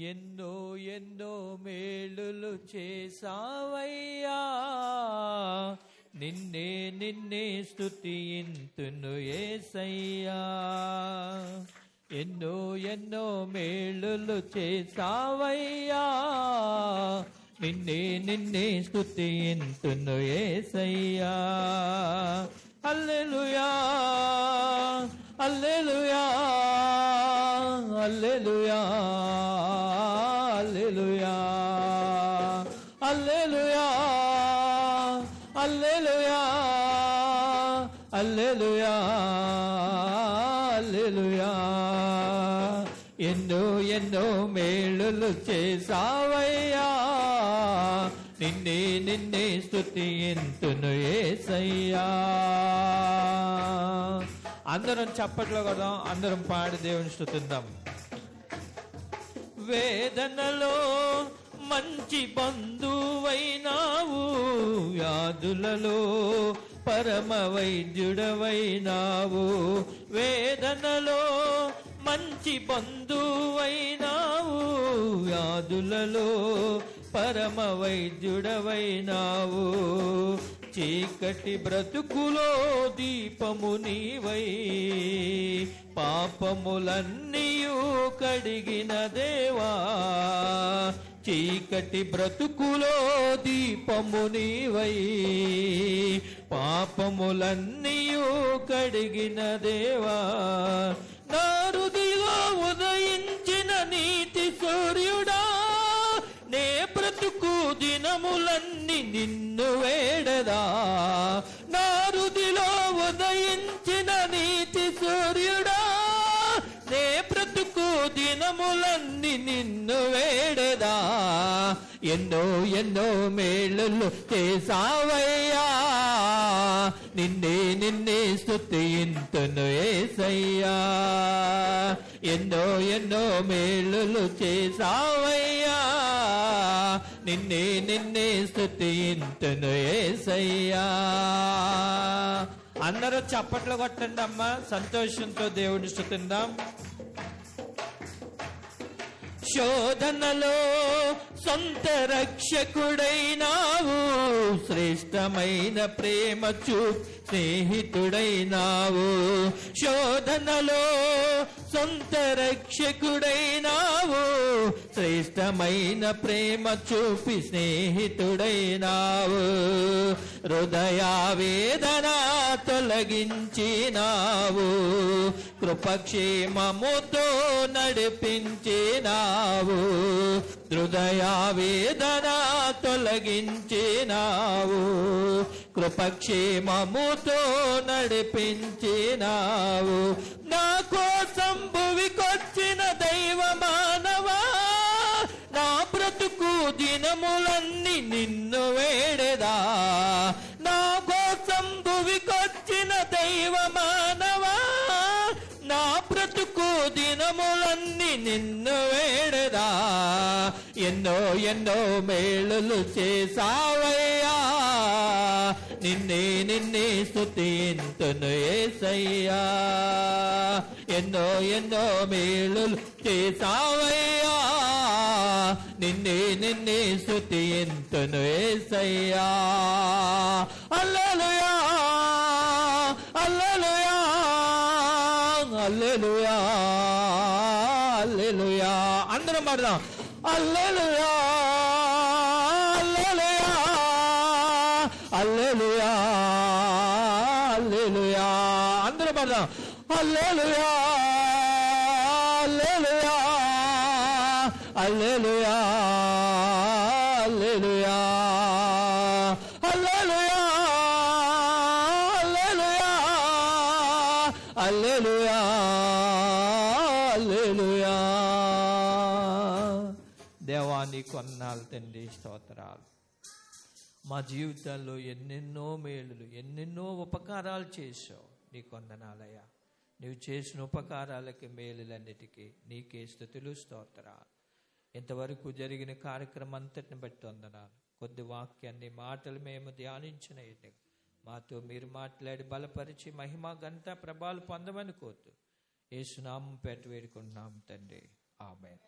ఎన్నో ఎన్నో మేలులు చేసావయ్యా, నిన్నే నిన్నే స్తుతింతును యేసయ్యా. ఎన్నో ఎన్నో మేలులు చేసావయ్యా, నిన్నే నిన్నే స్తుతింతును యేసయ్యా. హల్లెలూయా హల్లెలూయా హల్లెలూయా హల్లెలూయా హల్లెలూయా హల్లెలూయా హల్లెలూయా హల్లెలూయా. ఎన్నో ఎన్నో మేలులు చేసావయ్యా, నిన్నే నిన్నే స్తుతింతును యేసయ్యా. అందరం చప్పట్లో కొడదాం, అందరం పాడి దేవుని స్తుతిద్దాం. వేదనలో మంచి బంధువైనావు, వ్యాధులలో పరమ వైద్యుడవైనావు. వేదనలో మంచి బంధువైనావు, వ్యాధులలో పరమ వైద్యుడవైనావు. చీకటి బ్రతుకులో దీపము నీవై, పాపములన్నీయు కడిగిన దేవా. చీకటి బ్రతుకులో దీపము నీవై, పాపములన్నీయు కడిగిన దేవా. నా హృదయలో ఉదయించిన నీతి సూర్యుడా, నే బ్రతుకు దినములన్నీ నిన్ను వేడదా. నా హృదయలో ఉదయించిన నీతి సూర్యుడా, నే బ్రతుకు దినములన్నీ నిన్ను వేడదా. ఎన్నో ఎన్నో మేలులు చేసావయ్యా, నిన్నే నిన్నే స్తుతింతును యేసయ్యా. ఎన్నో ఎన్నో మేలులు చేసావయ్యా, నిన్నే నిన్నే స్తుతింతును యేసయ్యా. అందరూ చప్పట్లు కొట్టండి అమ్మా, సంతోషంతో దేవుని స్తుతిద్దాం. శోధనలో సొంత రక్షకుడైనావు, శ్రేష్టమైన ప్రేమ స్నేహితుడైనావు. శోధనలో సొంత రక్షకుడైనావు, శ్రేష్టమైన ప్రేమ చూపి స్నేహితుడైనావు. హృదయ వేదన తొలగించినావు, కృపక్షేమముతో నడిపించినావు. హృదయ వేదన తొలగించినావు, కృపక్షేమముతో నడిపించినావు. నా కోసం భువికొచ్చిన దైవ మానవా, నా బ్రతుకు దినములన్నీ నిన్ను వేడెదా. నా కోసం భువికొచ్చిన దైవ మానవా, నా బ్రతుకు దినములన్నీ నిన్ను వేడెదా. ఎన్నో ఎన్నో మేలులు చేసావయ్యా, నిన్నే నిన్నే స్తుతింతును యేసయ్యా. ఎన్నో ఎన్నో మేలులు చేసావయ్యా, నిన్నే నిన్నే స్తుతింతును యేసయ్యా. హల్లెలూయా హల్లెలూయా హల్లెలూయా హల్లెలూయా. అందరం పాడదాం. హల్లెలూయా హల్లెలూయా హల్లెలూయా హల్లెలూయా. అందరం పాడదాం. హల్లెలూయా హల్లెలూయా హల్లెలూయా హల్లెలూయా హల్లెలూయా హల్లెలూయా హల్లెలూయా హల్లెలూయా. దేవా నీ కొన్నాళ్ళు తండ్రి, స్తోత్రాలు. మా జీవితాల్లో ఎన్నెన్నో మేలులు, ఎన్నెన్నో ఉపకారాలు చేసావు. నీ కొందనాలయ్యా. నువ్వు చేసిన ఉపకారాలకి, మేలులన్నిటికీ నీకే స్తుతులు, స్తోత్రాలు. ఇంతవరకు జరిగిన కార్యక్రమం అంతటిని బట్టి వందనాలు. కొద్ది వాక్యాన్ని, మాటలు మేము ధ్యానించిన మాతో మీరు మాట్లాడి బలపరిచి మహిమ ఘనత ప్రభావాలు పొందమని కోరుతూ యేసు నామం పేట వేడుకుంటున్నాం తండ్రి. ఆమేన్.